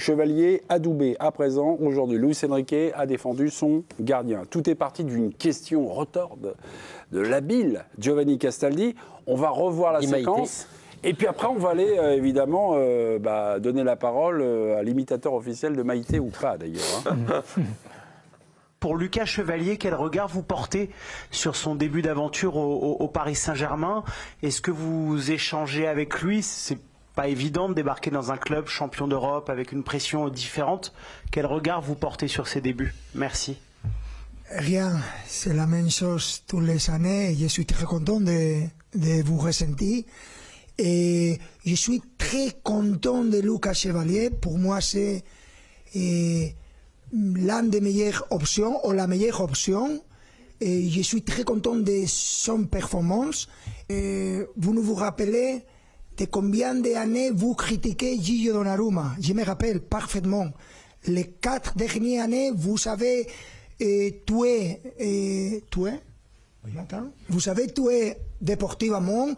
Chevalier adoubé à présent. Aujourd'hui, Luis Enrique a défendu son gardien. Tout est parti d'une question retorde de l'habile Giovanni Castaldi. On va revoir la séquence. Et puis après, on va aller évidemment donner la parole à l'imitateur officiel de Maïté, ou pas d'ailleurs. Pour Lucas Chevalier, quel regard vous portez sur son début d'aventure au Paris Saint-Germain? Est-ce que vous échangez avec lui? C'est pas évident de débarquer dans un club champion d'Europe avec une pression différente. Quel regard vous portez sur ses débuts? Merci. Rien, c'est la même chose toutes les années. Je suis très content de vous ressentir. Et je suis très content de Lucas Chevalier. Pour moi, c'est l'un des meilleures options, ou la meilleure option. Et je suis très content de son performance. Vous vous rappelez de combien d'années vous critiquez Gigi Donnarumma? Je me rappelle parfaitement. Les 4 dernières années, vous avez tué, vous avez tué déportivement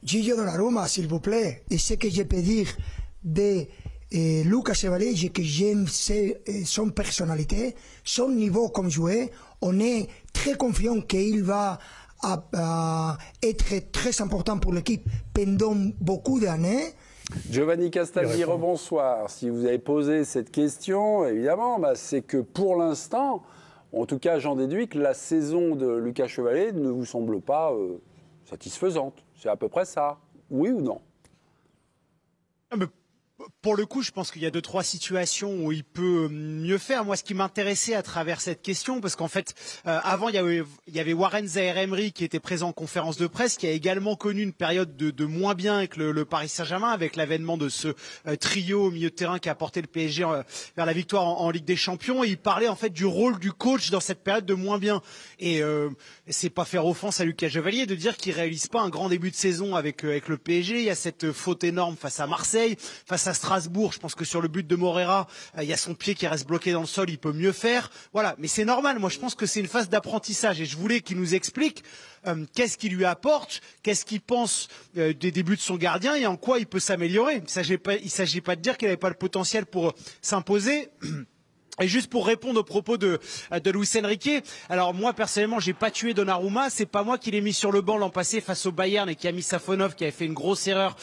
Gigi Donnarumma, s'il vous plaît. Et ce que je peux dire de Lucas Chevalier, c'est que j'aime son personnalité, son niveau comme joueur. On est très confiant qu'il va être très important pour l'équipe pendant beaucoup d'années. Giovanni Castaldi, rebonsoir. Si vous avez posé cette question, évidemment, c'est que pour l'instant, en tout cas, j'en déduis que la saison de Lucas Chevalier ne vous semble pas satisfaisante. C'est à peu près ça. Oui ou non? Pour le coup, je pense qu'il y a 2-3 situations où il peut mieux faire. Moi, ce qui m'intéressait à travers cette question, parce qu'en fait, avant, il y avait Warren Zaïre-Emery qui était présent en conférence de presse, qui a également connu une période de moins bien avec le Paris Saint-Germain, avec l'avènement de ce trio au milieu de terrain qui a porté le PSG vers la victoire en Ligue des Champions. Et il parlait en fait du rôle du coach dans cette période de moins bien. Et c'est pas faire offense à Lucas Chevalier de dire qu'il réalise pas un grand début de saison avec le PSG. Il y a cette faute énorme face à Marseille, face à Strasbourg. Je pense que sur le but de Moreira, il y a son pied qui reste bloqué dans le sol, il peut mieux faire. Voilà, mais c'est normal. Moi, je pense que c'est une phase d'apprentissage et je voulais qu'il nous explique qu'est-ce qu'il lui apporte, qu'est-ce qu'il pense des débuts de son gardien et en quoi il peut s'améliorer. Il ne s'agit pas de dire qu'il n'avait pas le potentiel pour s'imposer. Et juste pour répondre aux propos de Luis Enrique, alors moi personnellement j'ai pas tué Donnarumma, c'est pas moi qui l'ai mis sur le banc l'an passé face au Bayern et qui a mis Safonov qui avait fait une grosse erreur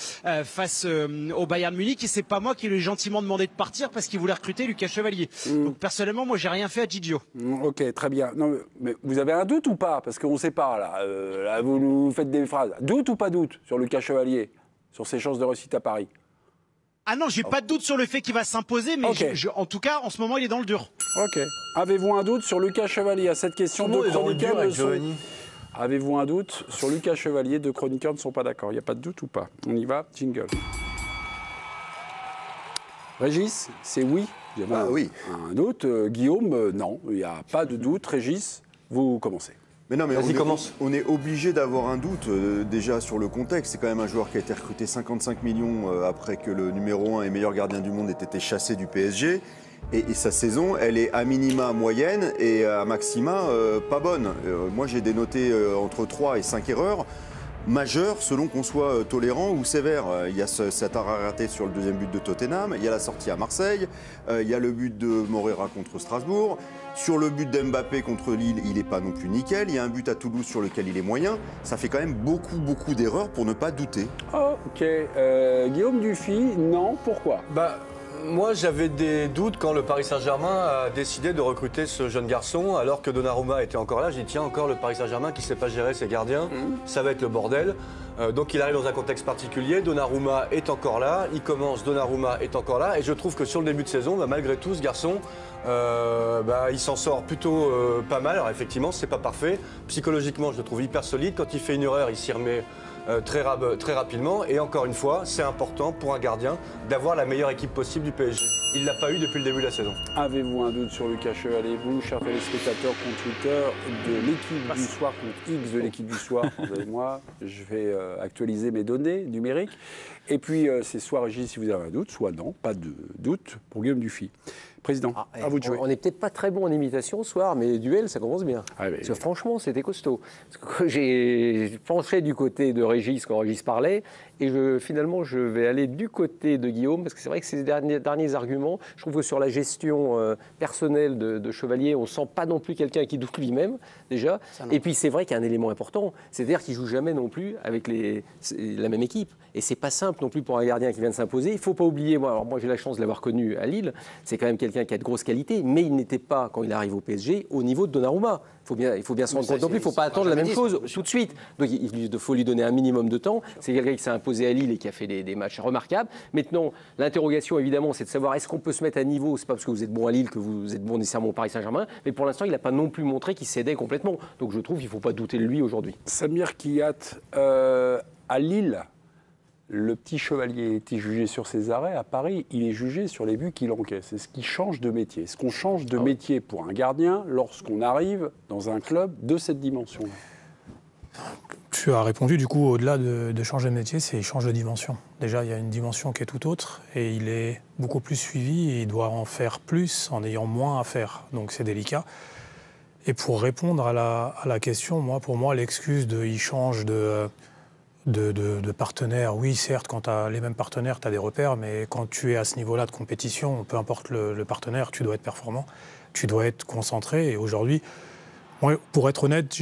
face au Bayern Munich, et c'est pas moi qui lui ai gentiment demandé de partir parce qu'il voulait recruter Lucas Chevalier. Donc personnellement moi j'ai rien fait à Gigio. Ok, très bien. Non, mais vous avez un doute ou pas? Parce qu'on ne sait pas là. Là vous nous faites des phrases. Doute ou pas doute sur Lucas Chevalier, sur ses chances de réussite à Paris? Ah non, j'ai pas de doute sur le fait qu'il va s'imposer, mais en tout cas, en ce moment, il est dans le dur. Ok. Avez-vous un doute sur Lucas Chevalier à cette question de chroniqueurs Avez-vous un doute sur Lucas Chevalier? Deux chroniqueurs ne sont pas d'accord. Il n'y a pas de doute ou pas? On y va, jingle. Régis, c'est oui? Oui. Un doute. Guillaume, non. Il n'y a pas de doute. Régis, vous commencez. Mais non, mais on est obligé d'avoir un doute déjà sur le contexte. C'est quand même un joueur qui a été recruté 55 millions après que le numéro 1 et meilleur gardien du monde ait été chassé du PSG. Et sa saison, elle est à minima moyenne et à maxima pas bonne. Moi, j'ai dénoté entre 3 et 5 erreurs majeures selon qu'on soit tolérant ou sévère. Il y a cet arrêt raté sur le deuxième but de Tottenham, il y a la sortie à Marseille, il y a le but de Moreira contre Strasbourg. Sur le but d'Mbappé contre Lille, il n'est pas non plus nickel. Il y a un but à Toulouse sur lequel il est moyen. Ça fait quand même beaucoup d'erreurs pour ne pas douter. Ok. Guillaume Dufy, non. Pourquoi? Moi, j'avais des doutes quand le Paris Saint-Germain a décidé de recruter ce jeune garçon, alors que Donnarumma était encore là. J'ai dit, tiens, encore le Paris Saint-Germain qui ne sait pas gérer ses gardiens, ça va être le bordel. Donc il arrive dans un contexte particulier, Donnarumma est encore là, il commence, Donnarumma est encore là, et je trouve que sur le début de saison, malgré tout, ce garçon, il s'en sort plutôt pas mal. Alors effectivement, c'est pas parfait. Psychologiquement, je le trouve hyper solide. Quand il fait une erreur, il s'y remet très rapidement. Et encore une fois, c'est important pour un gardien d'avoir la meilleure équipe possible du PSG. Il ne l'a pas eu depuis le début de la saison. Avez-vous un doute sur Lucas Chevalier, vous, chers téléspectateurs, compte Twitter de l'équipe du soir, compte X de l'équipe du soir? Moi, je vais actualiser mes données numériques. Et puis, c'est soit Régis si vous avez un doute, soit non, pas de doute pour Guillaume Dufy. Président, à vous de jouer. On n'est peut-être pas très bon en imitation ce soir, mais duel, ça commence bien. Parce que franchement, c'était costaud. Parce que j'ai penché du côté de Régis quand Régis parlait, et finalement, je vais aller du côté de Guillaume, parce que c'est vrai que ces derniers arguments, je trouve que sur la gestion personnelle de Chevalier, on ne sent pas non plus quelqu'un qui doute lui-même, déjà. Et puis, c'est vrai qu'il y a un élément important, c'est-à-dire qu'il ne joue jamais non plus avec la même équipe. Et c'est pas simple non plus pour un gardien qui vient de s'imposer. Il ne faut pas oublier, moi j'ai la chance de l'avoir connu à Lille, c'est quand même quelqu'un qui a de grosses qualités, mais il n'était pas, quand il arrive au PSG, au niveau de Donnarumma. Il faut bien se rendre compte non plus, il ne faut pas attendre la même chose tout de suite. Donc il faut lui donner un minimum de temps. C'est quelqu'un qui s'est imposé à Lille et qui a fait des matchs remarquables. Maintenant, l'interrogation évidemment, c'est de savoir est-ce qu'on peut se mettre à niveau. C'est pas parce que vous êtes bon à Lille que vous êtes bon nécessairement au Paris Saint-Germain, mais pour l'instant, il n'a pas non plus montré qu'il cédait complètement. Donc je trouve qu'il ne faut pas douter de lui aujourd'hui. Samir Kiyat, à Lille, le petit Chevalier était jugé sur ses arrêts. À Paris, il est jugé sur les buts qu'il encaisse. Est-ce qu'il change de métier? Est-ce qu'on change de métier pour un gardien lorsqu'on arrive dans un club de cette dimension-là? Tu as répondu, du coup, au-delà de changer de métier, c'est il change de dimension. Déjà, il y a une dimension qui est tout autre et il est beaucoup plus suivi et il doit en faire plus en ayant moins à faire. Donc c'est délicat. Et pour répondre à la question, pour moi, l'excuse de il change de partenaires, oui, certes, quand tu as les mêmes partenaires, tu as des repères, mais quand tu es à ce niveau-là de compétition, peu importe le partenaire, tu dois être performant, tu dois être concentré. Et aujourd'hui, moi, pour être honnête,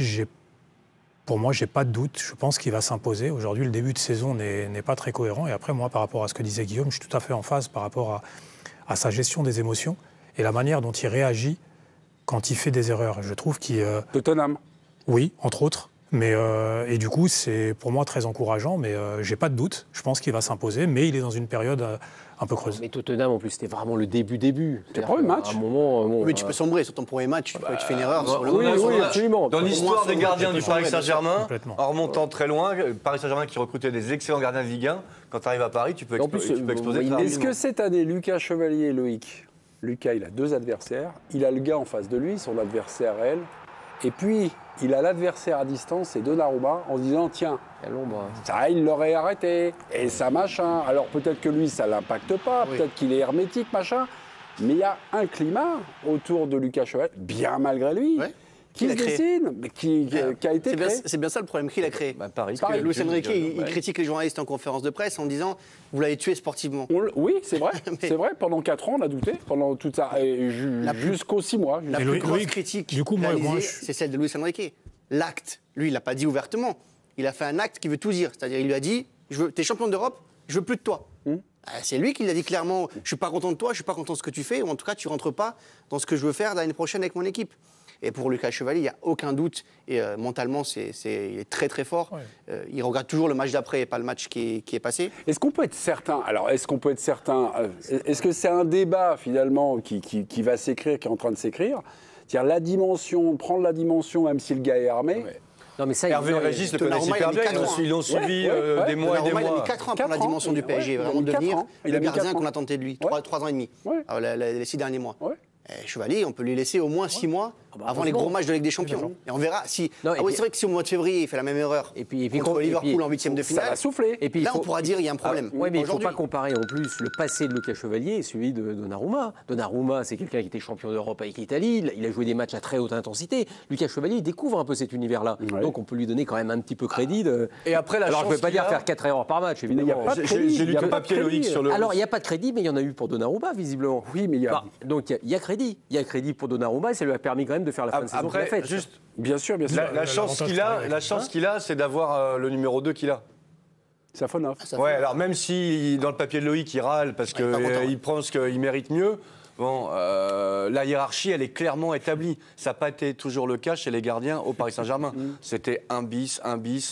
pour moi, j'ai pas de doute. Je pense qu'il va s'imposer. Aujourd'hui, le début de saison n'est pas très cohérent. Et après, moi, par rapport à ce que disait Guillaume, je suis tout à fait en phase par rapport à sa gestion des émotions et la manière dont il réagit quand il fait des erreurs. Je trouve qu'il... Tottenham. Oui, entre autres. Et du coup, c'est pour moi très encourageant, mais j'ai pas de doute. Je pense qu'il va s'imposer, mais il est dans une période un peu creuse. Mais Tottenham, en plus, c'était vraiment le début. C'était le premier match. À un moment, oui, tu peux sombrer sur ton premier match, tu fais une erreur. Sur le oui, absolument. Dans l'histoire des gardiens du Paris Saint-Germain, Complètement. en remontant très loin, Paris Saint-Germain qui recrutait des excellents gardiens de Ligue 1, quand tu arrives à Paris, tu peux exploser très rapidement. Est-ce que cette année, Lucas Chevalier et Loïc, Lucas, il a deux adversaires, il a le gars en face de lui, son adversaire elle, et puis il a l'adversaire à distance, c'est Donnarumma, en se disant tiens, ça il l'aurait arrêté, et ça machin. Alors peut-être que lui ça l'impacte pas, peut-être qu'il est hermétique machin, mais il y a un climat autour de Lucas Chevalier, bien malgré lui, qui se dessine, qui a été créé. C'est bien ça le problème qu'il a créé. Paris. Parce que Luis Enrique, il critique les journalistes en conférence de presse en disant vous l'avez tué sportivement. Oui, c'est vrai. C'est vrai. Pendant 4 ans, on a douté. Pendant tout ça, jusqu'aux 6 mois. La plus grosse critique, du coup, c'est celle de Luis Enrique. L'acte, lui, il l'a pas dit ouvertement. Il a fait un acte qui veut tout dire. C'est-à-dire, il lui a dit t'es champion d'Europe, je veux plus de toi. C'est lui qui l'a dit clairement. Je suis pas content de toi, je suis pas content de ce que tu fais, ou en tout cas, tu rentres pas dans ce que je veux faire l'année prochaine avec mon équipe. Et pour Lucas Chevalier, il n'y a aucun doute. Et mentalement, il est très très fort. Il regarde toujours le match d'après et pas le match qui est passé. Est-ce qu'on peut être certain? Alors, est-ce qu'on peut être certain? Est-ce que c'est un débat finalement qui va s'écrire, qui est en train de s'écrire? C'est-à-dire la dimension, prendre la dimension, même si le gars est armé. Non, mais ça, Hervé et Régis le connaissent hyper bien, ils l'ont suivi des mois et des mois. Il a mis 4 ans pour la dimension du PSG, vraiment devenir le gardien qu'on attendait de lui. 3 ans et demi, les 6 derniers mois. Chevalier, on peut lui laisser au moins 6 mois avant les gros matchs de Ligue des Champions. Et on verra si. C'est vrai que si au mois de février, il fait la même erreur contre Liverpool en 8e de finale, ça va souffler. Et puis, là, on pourra dire qu'il y a un problème. Oui, mais il ne faut pas comparer en plus le passé de Lucas Chevalier et celui de Donnarumma. Donnarumma, c'est quelqu'un qui était champion d'Europe avec l'Italie. Il a joué des matchs à très haute intensité. Lucas Chevalier, il découvre un peu cet univers-là. Donc, on peut lui donner quand même un petit peu crédit. Et après, alors, je ne peux pas dire faire 4 erreurs par match, évidemment. J'ai lu ton papier, Loïc, sur le. Alors, il n'y a pas de crédit, mais il y en a eu pour Donnarumma, visiblement. Oui, mais il y a. Donc, il y a crédit. Il y a crédit pour Donnarumma et ça lui a permis quand même de faire la fin de saison qu'il a faite. Bien sûr. La chance qu'il a, c'est d'avoir le numéro 2 qu'il a. Safonov. Ouais, alors même si dans le papier de Loïc, il râle parce qu'il pense qu'il mérite mieux, bon, la hiérarchie, elle est clairement établie. Ça n'a pas été toujours le cas chez les gardiens au Paris Saint-Germain. C'était un bis,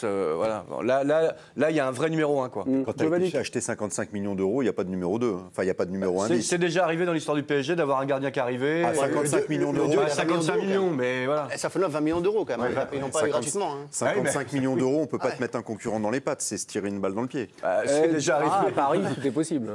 voilà. Bon, là, il y a un vrai numéro 1, quoi. Quand tu as été acheté 55 millions d'euros, il n'y a pas de numéro 2. Enfin, il n'y a pas de numéro 1 bis. C'est déjà arrivé dans l'histoire du PSG d'avoir un gardien qui arrivait. À 55 millions d'euros. 55 millions, mais voilà. Ça fait 20 millions d'euros quand même. Ils n'ont pas eu gratuitement. 55 millions d'euros, on ne peut pas te mettre un concurrent dans les pattes. C'est se tirer une balle dans le pied. C'est déjà arrivé. À Paris, tout est possible.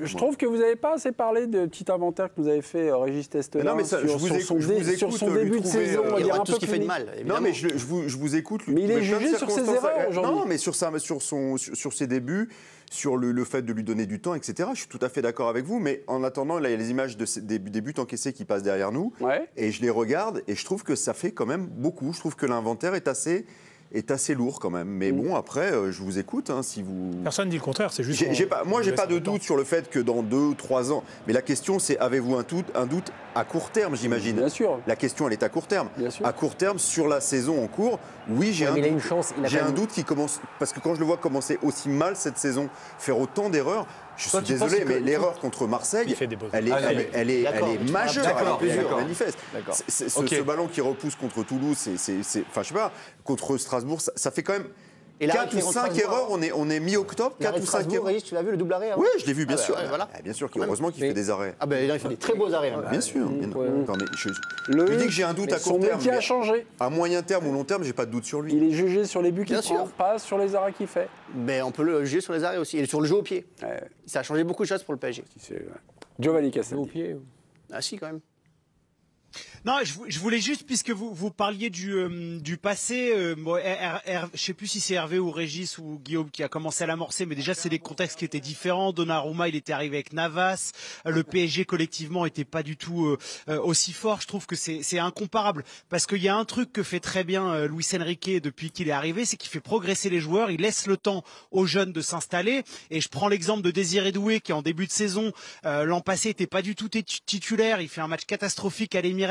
Je trouve que vous n'avez pas assez parlé de petit inventaire commentaire que nous avait fait Régis Testolin sur son début de saison. Il y a aura tout ce qui fait de mal. Non, mais je vous écoute. Mais il est jugé sur ses erreurs aujourd'hui. Non, mais sur ses débuts, sur le fait de lui donner du temps, etc. Je suis tout à fait d'accord avec vous, mais en attendant, là, il y a les images des buts encaissés qui passent derrière nous, et je les regarde, et je trouve que ça fait quand même beaucoup. Je trouve que l'inventaire est assez lourd quand même. Mais bon, après, je vous écoute. Si vous... Personne ne dit le contraire, c'est juste... Moi, j'ai pas de doute sur le fait que dans 2 ou 3 ans... Mais la question, c'est avez-vous un doute à court terme, j'imagine? Bien sûr. La question, elle est à court terme. Bien sûr. À court terme, sur la saison en cours, oui, j'ai un doute. J'ai un doute qui commence... Parce que quand je le vois commencer aussi mal cette saison, faire autant d'erreurs... Je suis désolé, mais l'erreur contre Marseille, elle est majeure, elle est manifeste. Ce ballon qui repousse contre Toulouse, enfin, je sais pas, contre Strasbourg, ça fait quand même 4 ou 5 erreurs, on est mi-octobre, 4 ou 5 erreurs. Tu l'as vu, le double arrêt? Oui, je l'ai vu, bien sûr. Bien sûr, heureusement qu'il fait des arrêts. Ah ben il fait des très beaux arrêts. Bien sûr. Je dis que j'ai un doute à court terme. Son métier a changé. À moyen terme ou long terme, j'ai pas de doute sur lui. Il est jugé sur les buts qu'il prend, pas sur les arrêts qu'il fait. Mais on peut le juger sur les arrêts aussi, et sur le jeu au pied. Ça a changé beaucoup de choses pour le PSG. Giovanni Castaldi. Au pied. Ah si, quand même. Non, je voulais juste, puisque vous parliez du passé, je sais plus si c'est Hervé ou Régis ou Guillaume qui a commencé à l'amorcer, mais déjà c'est des contextes qui étaient différents. Donnarumma, il était arrivé avec Navas, le PSG collectivement était pas du tout aussi fort. Je trouve que c'est incomparable, parce qu'il y a un truc que fait très bien Luis Enrique depuis qu'il est arrivé, c'est qu'il fait progresser les joueurs, il laisse le temps aux jeunes de s'installer. Et je prends l'exemple de Désiré Doué qui en début de saison l'an passé était pas du tout titulaire, il fait un match catastrophique à l'Emirates.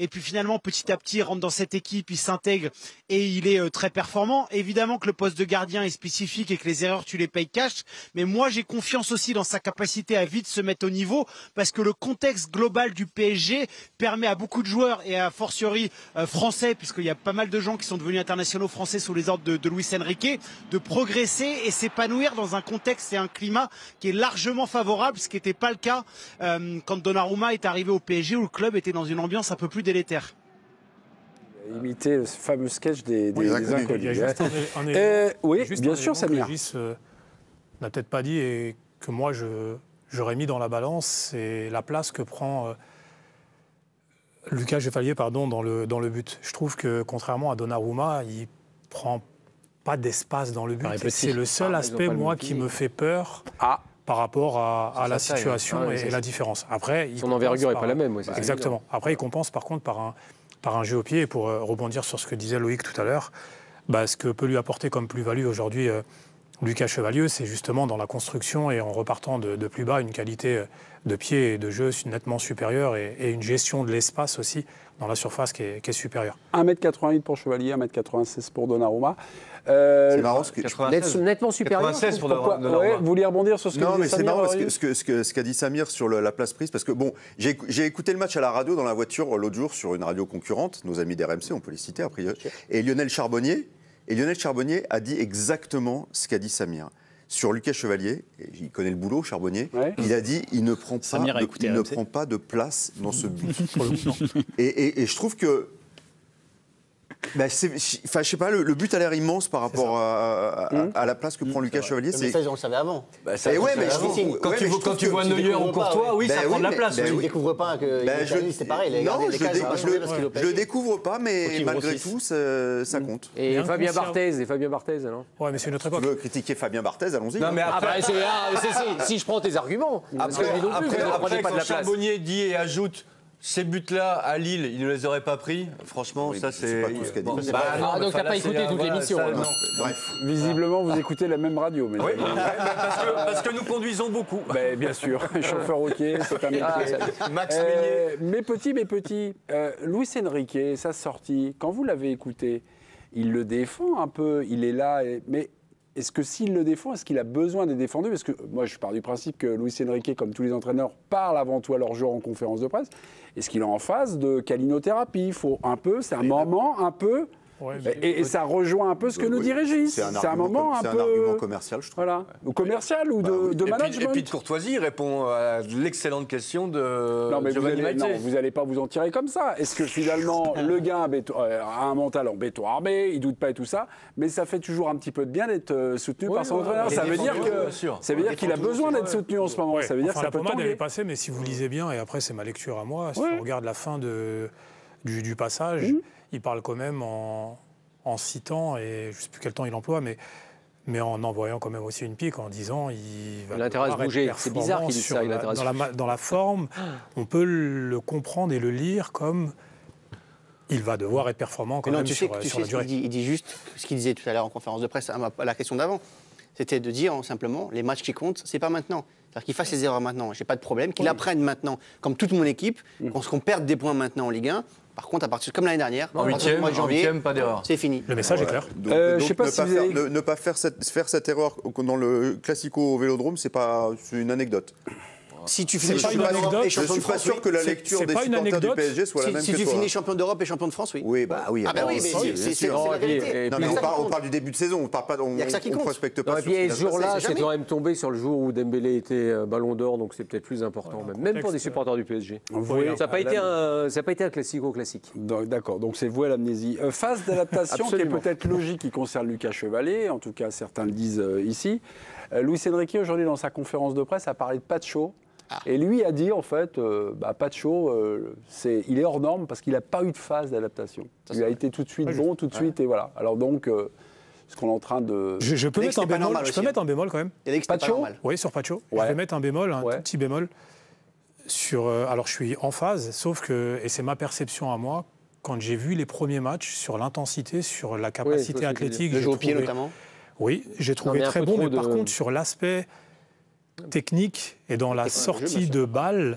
Et puis finalement, petit à petit, il rentre dans cette équipe, il s'intègre et il est très performant. Évidemment que le poste de gardien est spécifique et que les erreurs, tu les payes cash. Mais moi, j'ai confiance aussi dans sa capacité à vite se mettre au niveau, parce que le contexte global du PSG permet à beaucoup de joueurs, et à fortiori français, puisqu'il y a pas mal de gens qui sont devenus internationaux français sous les ordres de Luis Enrique, de progresser et s'épanouir dans un contexte et un climat qui est largement favorable, ce qui n'était pas le cas quand Donnarumma est arrivé au PSG, où le club était dans une ambiance un peu plus délétère. Imiter le fameux sketch des inconnus. Oui, bien sûr, Samir. Régis n'a peut-être pas dit, et que moi j'aurais mis dans la balance, c'est la place que prend Lucas Chevalier dans le but. Je trouve que contrairement à Donnarumma, il prend pas d'espace dans le but. C'est le seul aspect, moi, qui me fait peur. Par rapport à la situation et la différence. Après, son envergure n'est pas la même. Exactement. Après, il compense par contre par un jeu au pied. Et pour rebondir sur ce que disait Loïc tout à l'heure, ce que peut lui apporter comme plus-value aujourd'hui Lucas Chevalier, c'est justement dans la construction et en repartant de plus bas, une qualité de pied et de jeu nettement supérieure et une gestion de l'espace aussi dans la surface qui est supérieure. 1m88 pour Chevalier, 1m96 pour Donnarumma. C'est marrant ce que... nettement supérieur. 96 pour Donnarumma. Vous vouliez rebondir sur ce que disait Samir? C'est marrant ce qu'a dit Samir sur la place prise, parce que bon, j'ai écouté le match à la radio dans la voiture l'autre jour sur une radio concurrente, nos amis d'RMC, on peut les citer a priori, et Lionel Charbonnier a dit exactement ce qu'a dit Samir. Sur Lucas Chevalier, il connaît le boulot, Charbonnier, il a dit il ne prend pas de place dans ce but. Et je trouve que je sais pas, le but a l'air immense par rapport à la place que prend Lucas Chevalier. Mais ça, on le savait avant. Quand tu vois Neuer ou Courtois, oui, ça prend de la place. Tu ne découvres pas que c'est pareil. Non, je le découvre pas, mais malgré tout, ça compte. Et Fabien Barthez, alors? Ouais, mais c'est une autre époque. Tu veux critiquer Fabien Barthez, allons-y. Non, mais après, si je prends tes arguments. Après, quand Charbonnier dit et ajoute ces buts-là, à Lille, ils ne les auraient pas pris. Franchement, ça, c'est... pas tout ce qu'a dit. Donc, t'as pas écouté toute l'émission. Bref. Visiblement, vous écoutez la même radio. Mais oui, parce que nous conduisons beaucoup. Bien sûr, chauffeur routier, c'est un métier. Max Meignier. Mes petits, Luis Enrique, sa sortie, quand vous l'avez écouté, il le défend un peu, il est là, mais... Est-ce que s'il le défend, est-ce qu'il a besoin d'être défendu? Parce que moi, je pars du principe que Luis Enrique, comme tous les entraîneurs, parlent avant tout à leurs joueurs en conférence de presse. Est-ce qu'il est en phase de câlinothérapie? Il faut un peu, c'est un moment un peu Ouais, Et ça rejoint un peu ce que nous dit Régis. C'est un moment un peu... C'est un argument commercial, je trouve. Voilà. Ou commercial ou de management. Et puis de courtoisie, il répond à l'excellente question de Giovanni Maite. Non, vous n'allez pas vous en tirer comme ça. Est-ce que finalement, le gars a un mental en béton armé, il ne doute pas et tout ça, mais ça fait toujours un petit peu de bien d'être soutenu par son entraîneur. Ça veut dire qu'il a besoin d'être soutenu en ce moment. Ça veut dire que ça peut pommade, elle tomber. est passée, mais si vous lisez bien, et après c'est ma lecture à moi, si on regarde la fin du passage, il parle quand même en citant, et je ne sais plus quel temps il emploie, mais en envoyant quand même aussi une pique en disant il va l'intérêt à se bouger. C'est bizarre qu'il dise ça. Dans la forme, on peut le comprendre et le lire comme il va devoir être performant quand même sur la durée. Il dit juste ce qu'il disait tout à l'heure en conférence de presse à la question d'avant. C'était de dire simplement les matchs qui comptent, c'est pas maintenant. C'est-à-dire qu'il fasse les erreurs maintenant, j'ai pas de problème, qu'il apprenne maintenant, comme toute mon équipe, qu'on perde des points maintenant en Ligue 1. Par contre, à partir comme l'année dernière, en huitième, pas d'erreur. C'est fini. Le message est clair. Donc ne pas faire cette erreur dans le Classico au Vélodrome, c'est une anecdote. Si tu finis champion d'Europe et Je suis pas sûr que la lecture des supporters du PSG soit la même que toi. Si tu finis champion d'Europe et champion de France, oui. Oui, bah oui. Ah bah oui, mais c'est la vérité. Non, mais on parle du début de saison, on ne prospecte pas. Et puis ce jour-là, c'est quand même tombé sur le jour où Dembélé était Ballon d'Or, donc c'est peut-être plus important, même pour des supporters du PSG. Ça n'a pas été un classico classique. D'accord, donc c'est voué à l'amnésie. Phase d'adaptation qui est peut-être logique, qui concerne Lucas Chevalier, en tout cas certains le disent ici. Luis Enrique, aujourd'hui, dans sa conférence de presse, a parlé de Pacho. Et lui a dit, en fait, Pacho, il est hors norme parce qu'il n'a pas eu de phase d'adaptation. Il a été tout de suite bon, tout de suite, et voilà. Alors donc, ce qu'on est en train de... Je peux mettre un bémol quand même. Pacho ? Oui, sur Pacho. Je vais mettre un bémol, tout petit bémol. Alors, je suis en phase, sauf que, et c'est ma perception à moi, quand j'ai vu les premiers matchs, sur l'intensité, sur la capacité athlétique... Le jeu au pied, notamment. Oui, j'ai trouvé très bon, mais par contre, sur l'aspect... technique et dans la sortie de balle,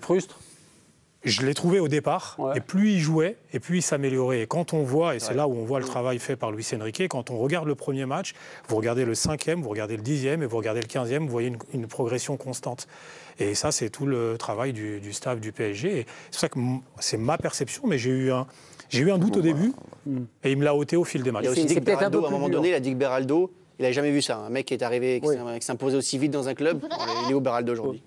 je l'ai trouvé au départ, et plus il jouait, et plus il s'améliorait. Et quand on voit, et c'est là où on voit le travail fait par Luis Enrique, quand on regarde le premier match, vous regardez le 5e, vous regardez le 10e, et vous regardez le 15e, vous voyez une progression constante. Et ça, c'est tout le travail du staff du PSG. Et c'est pour ça que c'est ma perception, mais j'ai eu un doute au début, et il me l'a ôté au fil des matchs. Il y a aussi Dick Beraldo, à un moment donné, il a dit que Beraldo, il n'avait jamais vu ça. Un mec qui est arrivé, qui s'imposait aussi vite dans un club, il est au Beraldo aujourd'hui.